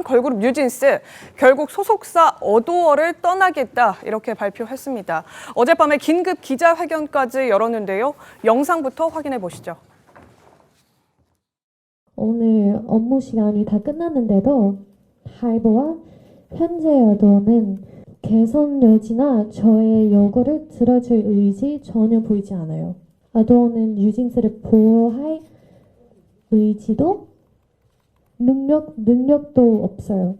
걸그룹 뉴진스 결국 소속사 어도어를 떠나겠다 이렇게 발표했습니다. 어젯밤에 긴급 기자회견까지 열었는데요. 영상부터 확인해 보시죠. 오늘 업무 시간이 다 끝났는데도 하이브와 현재 어도어는 개선 여지나 저의 요구를 들어줄 의지 전혀 보이지 않아요. 어도어는 뉴진스를 보호할 의지도 능력도 없어요.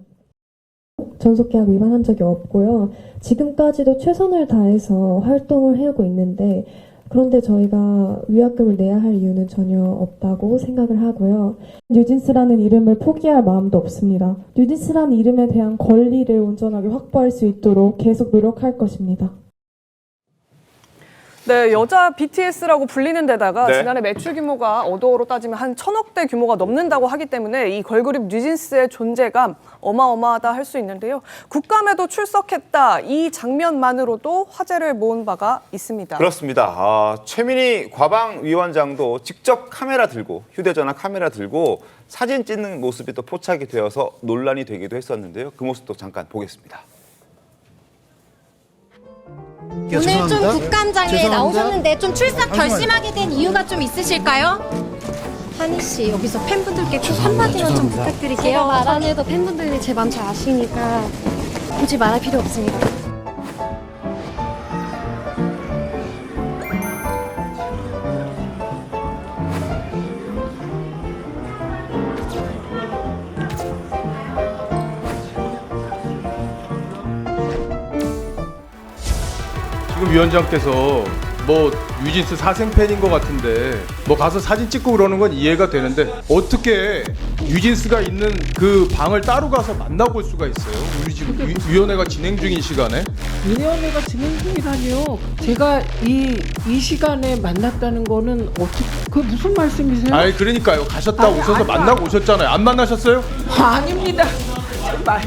전속계약 위반한 적이 없고요. 지금까지도 최선을 다해서 활동을 해오고 있는데 그런데 저희가 위약금을 내야 할 이유는 전혀 없다고 생각을 하고요. 뉴진스라는 이름을 포기할 마음도 없습니다. 뉴진스라는 이름에 대한 권리를 온전하게 확보할 수 있도록 계속 노력할 것입니다. 네, 여자 BTS라고 불리는 데다가 네. 지난해 매출 규모가 어도어로 따지면 한 1,000억대 규모가 넘는다고 하기 때문에 이 걸그룹 뉴진스의 존재감 어마어마하다 할 수 있는데요. 국감에도 출석했다. 이 장면만으로도 화제를 모은 바가 있습니다. 그렇습니다. 최민희 과방위원장도 직접 카메라 들고 휴대전화 카메라 들고 사진 찍는 모습이 또 포착이 되어서 논란이 되기도 했었는데요. 그 모습도 잠깐 보겠습니다. 오늘 좀 국감장에 죄송합니다. 나오셨는데 좀 출석 결심하게 된 이유가 좀 있으실까요? 한희 씨 여기서 팬분들께 꼭 한마디만 좀 부탁드릴게요. 제가 말 안 해도 팬분들이 제 마음 잘 아시니까 굳이 말할 필요 없습니다. 지금 위원장께서 뭐 뉴진스 사생 팬인 것 같은데 뭐 가서 사진 찍고 그러는 건 이해가 되는데 어떻게 뉴진스가 있는 그 방을 따로 가서 만나볼 수가 있어요? 우리 지금 위원회가 진행 중인 시간에? 위원회가 진행 중이라니요. 제가 이 시간에 만났다는 거는 어떻게 그 무슨 말씀이세요? 아니 그러니까요. 가셨다 아니, 오셔서 아니, 만나고 오셨잖아요. 안 만나셨어요? 아닙니다. 정말.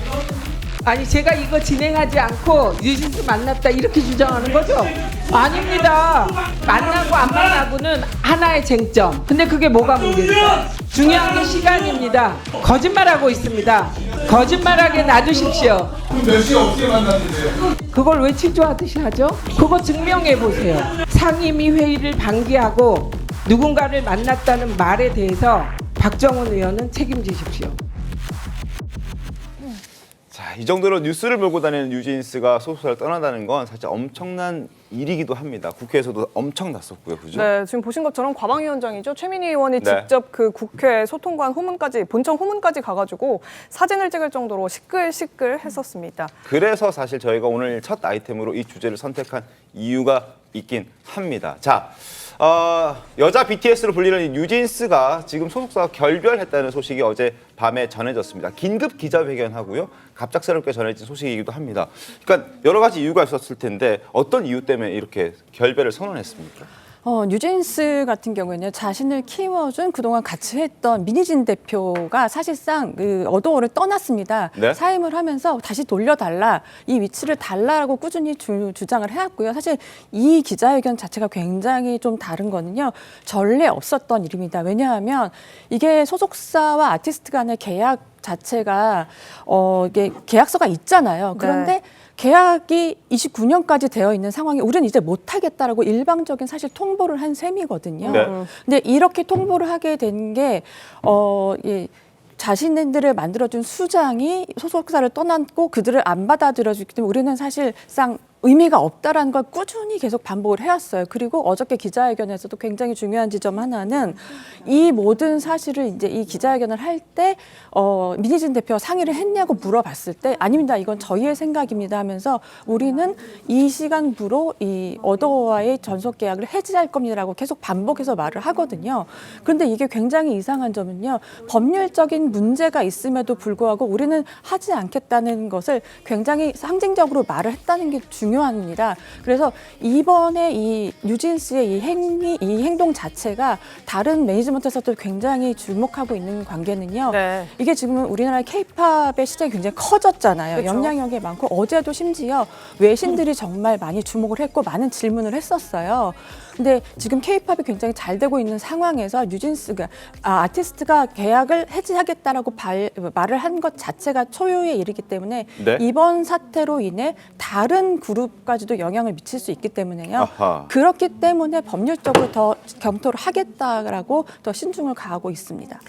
아니 제가 이거 진행하지 않고 뉴진스 만났다 이렇게 주장하는 거죠? 아닙니다. 만나고 안 만나고는 하나의 쟁점. 근데 그게 뭐가 문제입니까? 중요한 게 시간입니다. 거짓말하고 있습니다. 거짓말하게 놔두십시오. 몇 시에 어떻게 만났는데요? 그걸 왜 취조하듯이 하죠? 그거 증명해 보세요. 상임위 회의를 방기하고 누군가를 만났다는 말에 대해서 박정훈 의원은 책임지십시오. 자, 이 정도로 뉴스를 몰고 다니는 뉴진스가 소속사를 떠난다는 건 사실 엄청난 일이기도 합니다. 국회에서도 엄청 났었고요. 그죠? 네, 지금 보신 것처럼 과방위원장이죠. 최민희 의원이 네. 직접 그 국회 소통관 호문까지, 본청 호문까지 가가지고 사진을 찍을 정도로 시끌시끌했었습니다. 그래서 사실 저희가 오늘 첫 아이템으로 이 주제를 선택한 이유가 있긴 합니다. 자, 여자 BTS로 불리는 이 뉴진스가 지금 소속사가 결별했다는 소식이 어제 밤에 전해졌습니다. 긴급 기자회견하고요. 갑작스럽게 전해진 소식이기도 합니다. 그러니까 여러 가지 이유가 있었을 텐데 어떤 이유 때문에 이렇게 결별을 선언했습니까? 뉴진스 같은 경우에는 자신을 키워준 그동안 같이 했던 민희진 대표가 사실상 그 어도어를 떠났습니다. 네? 사임을 하면서 다시 돌려달라, 이 위치를 달라고 꾸준히 주장을 해왔고요. 사실 이 기자회견 자체가 굉장히 좀 다른 거는요. 전례 없었던 일입니다. 왜냐하면 이게 소속사와 아티스트 간의 계약 자체가 이게 계약서가 있잖아요. 그런데 네. 계약이 29년까지 되어 있는 상황에 우리는 이제 못하겠다라고 일방적인 사실 통보를 한 셈이거든요. 네. 근데 이렇게 통보를 하게 된 게 자신들을 만들어준 수장이 소속사를 떠났고 그들을 안 받아들여주기 때문에 우리는 사실상 의미가 없다라는 걸 꾸준히 계속 반복을 해왔어요. 그리고 어저께 기자회견에서도 굉장히 중요한 지점 하나는 이 모든 사실을 이제 이 기자회견을 할 때 민희진 대표와 상의를 했냐고 물어봤을 때 아닙니다. 이건 저희의 생각입니다 하면서 우리는 이 시간부로 이 어도어와의 전속 계약을 해지할 겁니다라고 계속 반복해서 말을 하거든요. 그런데 이게 굉장히 이상한 점은요. 법률적인 문제가 있음에도 불구하고 우리는 하지 않겠다는 것을 굉장히 상징적으로 말을 했다는 게 중요합니다. 그래서 이번에 이 뉴진스의 이 행동 자체가 다른 매니지먼트에서도 굉장히 주목하고 있는 관계는요. 네. 이게 지금 우리나라의 K-팝의 시장이 굉장히 커졌잖아요. 그쵸. 영향력이 많고 어제도 심지어 외신들이 정말 많이 주목을 했고 많은 질문을 했었어요. 근데 지금 K-팝이 굉장히 잘 되고 있는 상황에서 뉴진스가 아티스트가 계약을 해지하겠다라고 말을 한 것 자체가 초유에 이르기 때문에 네. 이번 사태로 인해 다른 그룹까지도 영향을 미칠 수 있기 때문에요. 아하. 그렇기 때문에 법률적으로 더 검토를 하겠다라고 더 신중을 가하고 있습니다.